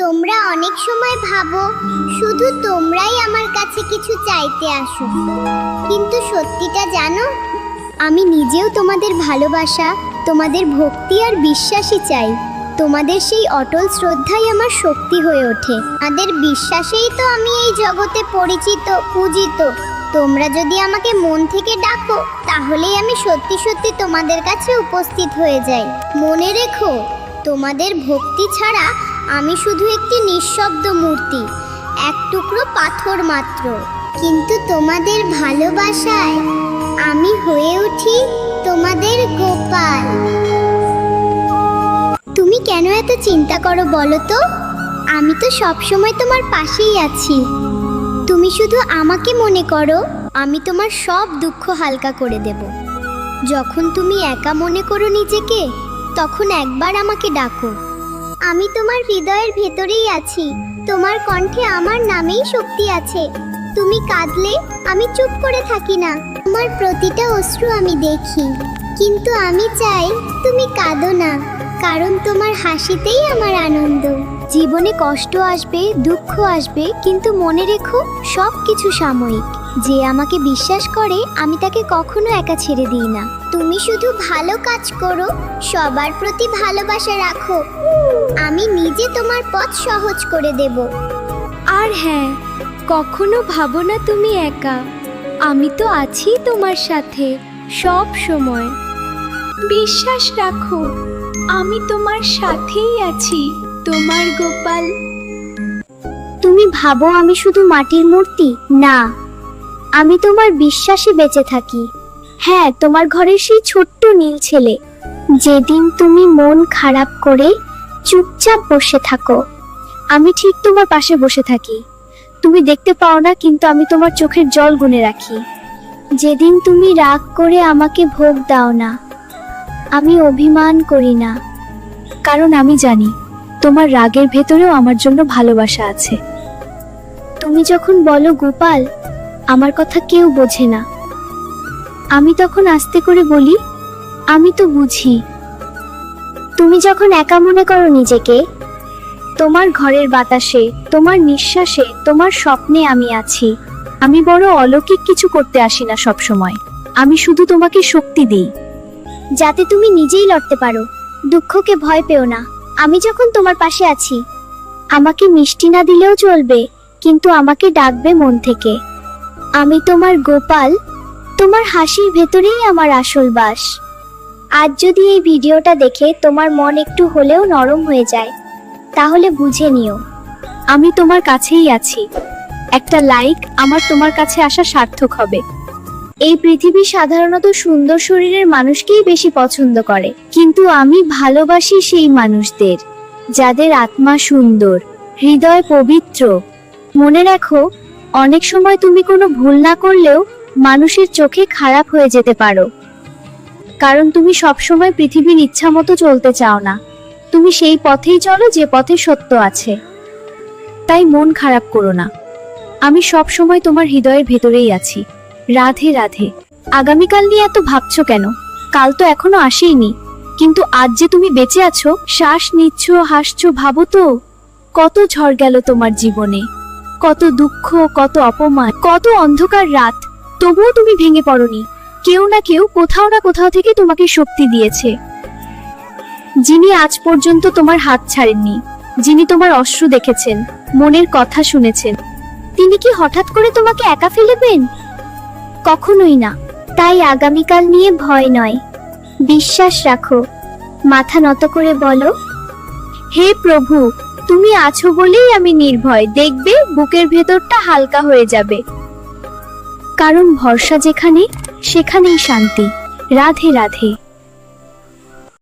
তোমরা অনেক সময় ভাবো শুধু তোমরাই আমার কাছে কিছু চাইতে আসো, কিন্তু সত্যিটা জানো, আমি নিজেও তোমাদের ভালোবাসা, তোমাদের ভক্তি আর বিশ্বাসই চাই। তোমাদের সেই অটল শ্রদ্ধাই আমার শক্তি হয়ে ওঠে। তাদের বিশ্বাসেই তো আমি এই জগতে পরিচিত, পূজিত। তোমরা যদি আমাকে মন থেকে ডাকো, তাহলেই আমি সত্যি সত্যি তোমাদের কাছে উপস্থিত হয়ে যাই। মনে রেখো, তোমাদের ভক্তি ছাড়া আমি শুধু একটি নিঃশব্দ মূর্তি, এক টুকরো পাথর মাত্র। কিন্তু তোমাদের ভালোবাসায় আমি হয়ে উঠি তোমাদের গোপাল। তুমি কেন এত চিন্তা করো বলো তো? আমি তো সবসময় তোমার পাশেই আছি। তুমি শুধু আমাকে মনে করো, আমি তোমার সব দুঃখ হালকা করে দেব। যখন তুমি একা মনে করো নিজেকে, তখন একবার আমাকে ডাকো। আমি তোমার হৃদয়ের ভেতরেই আছি। তোমার কণ্ঠে আমার নামেই শক্তি আছে। তুমি কাঁদলে আমি চুপ করে থাকি না। তোমার প্রতিটা অশ্রু আমি দেখি, কিন্তু আমি চাই তুমি কাঁদো না, কারণ তোমার হাসিতেই আমার আনন্দ। জীবনে কষ্ট আসবে, দুঃখ আসবে, কিন্তু মনে রেখো সব কিছু সাময়িক। যে আমাকে বিশ্বাস করে, আমি তাকে কখনো একা ছেড়ে দিই না। তুমি শুধু ভালো কাজ করো, সবার প্রতি ভালোবাসা রাখো, আমি নিজে তোমার পথ সহজ করে দেব। আর হ্যাঁ, কখনো ভাবো না তুমি একা। আমি তো আছি তোমার সাথে সব সময়। বিশ্বাস রাখো, আমি তোমার সাথেই আছি, তোমার গোপাল। তুমি ভাবো আমি শুধু মাটির মূর্তি? না, আমি তোমার বিশ্বাসে বেঁচে থাকি। হ্যাঁ, তোমার ঘরের সেই ছোট্ট নীল ছেলে। যেদিন তুমি মন খারাপ করে চুপচাপ বসে থাকো, আমি ঠিক তোমার পাশে বসে থাকি। তুমি দেখতে পাও না, কিন্তু আমি তোমার চোখের জল গুনে রাখি। যেদিন তুমি রাগ করে আমাকে ভোগ দাও না, আমি অভিমান করি না, কারণ আমি জানি তোমার রাগের ভেতরেও আমার জন্য ভালোবাসা আছে। তুমি যখন বলো গোপাল, আমার কথা কেউ বোঝে না, আমি তখন আস্তে করে বলি, আমি তো বুঝি। তুমি যখন একা মনে করো নিজেকে, তোমার ঘরের বাতাসে, তোমার নিঃশ্বাসে, তোমার স্বপ্নে আমি আছি। আমি বড় অলৌকিক কিছু করতে আসি না সব সময়। আমি শুধু তোমাকে শক্তি দিই, যাতে তুমি নিজেই লড়তে পারো। দুঃখকে ভয় পেও না, আমি যখন তোমার পাশে আছি। আমাকে মিষ্টি না দিলেও চলবে, কিন্তু আমাকে ডাকবে মন থেকে। আমি তোমার গোপাল, তোমার হাসির ভেতরেই আমার আসল বাস। আজ যদি এই ভিডিওটা দেখে তোমার মন একটু হলেও নরম হয়ে যায়, তাহলে বুঝে নিও আমি তোমার কাছেই আছি। একটা লাইক আমার তোমার কাছে আসা সার্থক হবে। এই পৃথিবী সাধারণত সুন্দর শরীরের মানুষকেই বেশি পছন্দ করে, কিন্তু আমি ভালোবাসি সেই মানুষদের যাদের আত্মা সুন্দর, হৃদয় পবিত্র। মনে রাখো, অনেক সময় তুমি কোনো ভুল না করলেও মানুষের চোখে খারাপ হয়ে যেতে পারো, কারণ তুমি সবসময় পৃথিবীর ইচ্ছা মতো চলতে চাও না। তুমি সেই পথেই চলো যে পথে সত্য আছে। তাই মন খারাপ করো না, আমি সব সময় তোমার হৃদয়ের ভেতরেই আছি। রাধে রাধে। আগামীকাল নিয়ে এত ভাবছো কেন? কাল তো এখনো আসেইনি, কিন্তু আজ যে তুমি বেঁচে আছো, শ্বাস নিচ্ছ, হাসছো, ভাবো তো কত ঝড় গেল তোমার জীবনে, কত দুঃখ, কত অপমান, কত অন্ধকার রাত, তবুও তুমি ভেঙে পড়োনি। কেউ না কেউ, কোথাও না কোথাও থেকে তোমাকে শক্তি দিয়েছে। যিনি আজ পর্যন্ত তোমার হাত ছাড়েননি, যিনি তোমার অশ্রু দেখেছেন, মনের কথা শুনেছেন, তিনি কি হঠাৎ করে তোমাকে একা ফেলবেন? কখনোই না। তাই আগামীকাল নিয়ে ভয় নয়, বিশ্বাস রাখো। মাথা নত করে বলো, হে প্রভু, তুমি আছো বলেই আমি নির্ভয়। দেখবে বুকের ভেতরটা হালকা হয়ে যাবে, কারণ ভরসা যেখানে, সেখানেই শান্তি। রাধে রাধে।